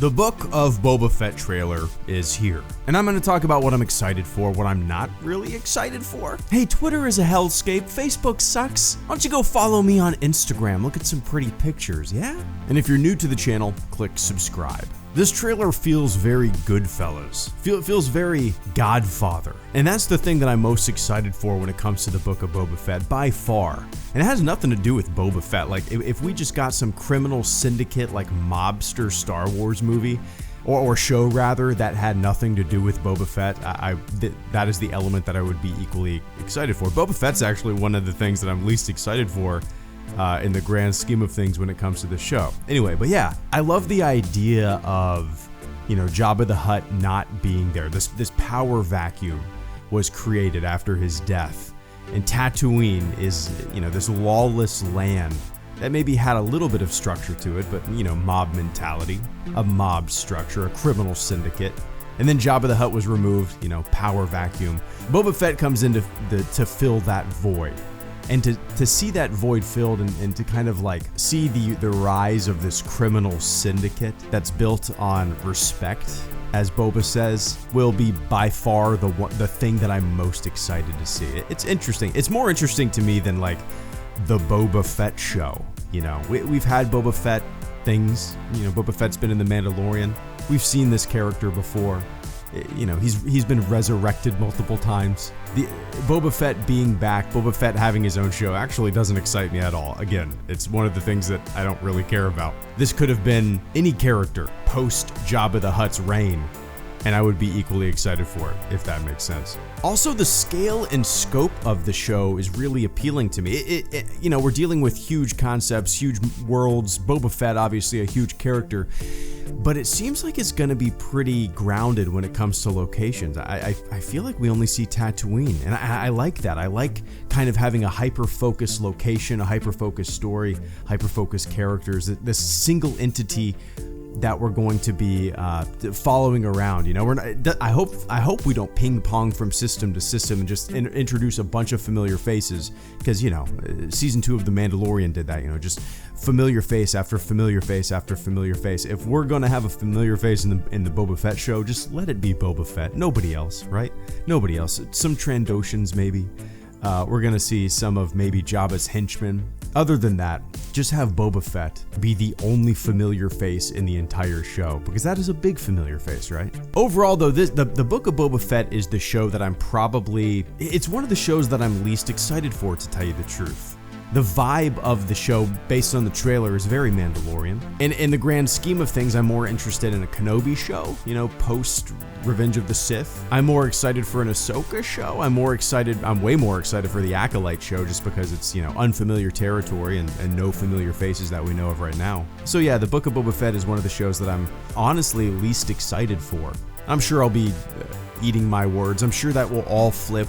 The Book of Boba Fett trailer is here, and I'm going to talk about what I'm excited for, what I'm not really excited for. Hey, Twitter is a hellscape, Facebook sucks. Why don't you go follow me on Instagram, look at some pretty pictures, yeah? And if you're new to the channel, click subscribe. This trailer feels very Goodfellas. It feels very Godfather. And that's the thing that I'm most excited for when it comes to the Book of Boba Fett, by far. And it has nothing to do with Boba Fett. Like, if we just got some criminal syndicate, like mobster Star Wars movie, or show rather, that had nothing to do with Boba Fett, that is the element that I would be equally excited for. Boba Fett's actually one of the things that I'm least excited for in the grand scheme of things when it comes to the show. Anyway, but yeah, I love the idea of, Jabba the Hutt not being there. This power vacuum was created after his death. And Tatooine is, this lawless land that maybe had a little bit of structure to it, but, mob mentality, a mob structure, a criminal syndicate. And then Jabba the Hutt was removed, power vacuum. Boba Fett comes in to fill that void. And to see that void filled and to kind of like see the rise of this criminal syndicate that's built on respect, as Boba says, will be by far the thing that I'm most excited to see. It's interesting. It's more interesting to me than like the Boba Fett show. We've had Boba Fett things. Boba Fett's been in The Mandalorian. We've seen this character before. He's been resurrected multiple times. The Boba Fett being back, Boba Fett having his own show actually doesn't excite me at all. Again, it's one of the things that I don't really care about. This could have been any character post Jabba the Hutt's reign, and I would be equally excited for it, if that makes sense. Also, the scale and scope of the show is really appealing to me. We're dealing with huge concepts, huge worlds. Boba Fett, obviously a huge character, but it seems like it's going to be pretty grounded when it comes to locations. I feel like we only see Tatooine, and I like that. I like kind of having a hyper-focused location, a hyper-focused story, hyper-focused characters, this single entity that we're going to be following around. I hope we don't ping pong from system to system and just introduce a bunch of familiar faces, because season 2 of The Mandalorian did that. Just familiar face after familiar face after familiar face. If we're gonna have a familiar face in the Boba Fett show, just let it be Boba Fett. Nobody else, right? Nobody else. Some Trandoshans maybe. We're gonna see some of maybe Jabba's henchmen. Other than that, just have Boba Fett be the only familiar face in the entire show, because that is a big familiar face, right? Overall, though, the Book of Boba Fett is the show that it's one of the shows that I'm least excited for, to tell you the truth. The vibe of the show, based on the trailer, is very Mandalorian. And in the grand scheme of things, I'm more interested in a Kenobi show, post Revenge of the Sith. I'm more excited for an Ahsoka show. I'm way more excited for the Acolyte show, just because it's, unfamiliar territory and no familiar faces that we know of right now. So yeah, the Book of Boba Fett is one of the shows that I'm honestly least excited for. I'm sure I'll be eating my words. I'm sure that will all flip,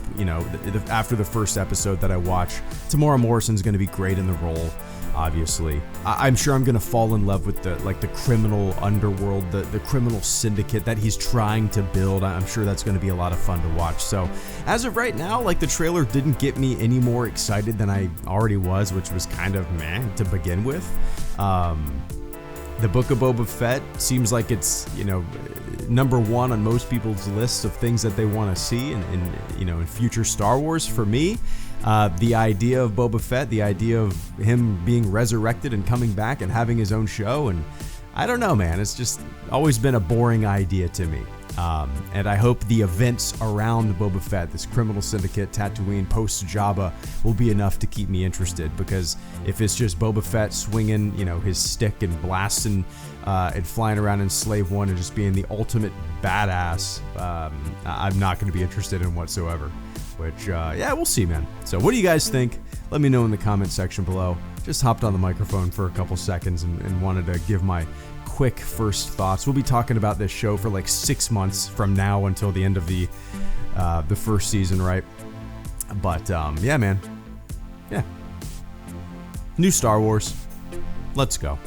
after the first episode that I watch. Tamora Morrison's going to be great in the role, obviously. I'm sure I'm going to fall in love with the criminal underworld, the criminal syndicate that he's trying to build. I'm sure that's going to be a lot of fun to watch. So as of right now, the trailer didn't get me any more excited than I already was, which was kind of meh to begin with. The Book of Boba Fett seems like it's, number one on most people's lists of things that they want to see in future Star Wars. For me, the idea of Boba Fett, the idea of him being resurrected and coming back and having his own show, and I don't know, man, it's just always been a boring idea to me. And I hope the events around Boba Fett, this criminal syndicate, Tatooine, post-Jabba, will be enough to keep me interested, because if it's just Boba Fett swinging, his stick and blasting and flying around in Slave One and just being the ultimate badass, I'm not going to be interested in whatsoever. Which, yeah, we'll see, man. So what do you guys think? Let me know in the comment section below. Just hopped on the microphone for a couple seconds and wanted to give my quick first thoughts. We'll be talking about this show for like 6 months from now until the end of the first season, right? But yeah, man. Yeah. New Star Wars. Let's go.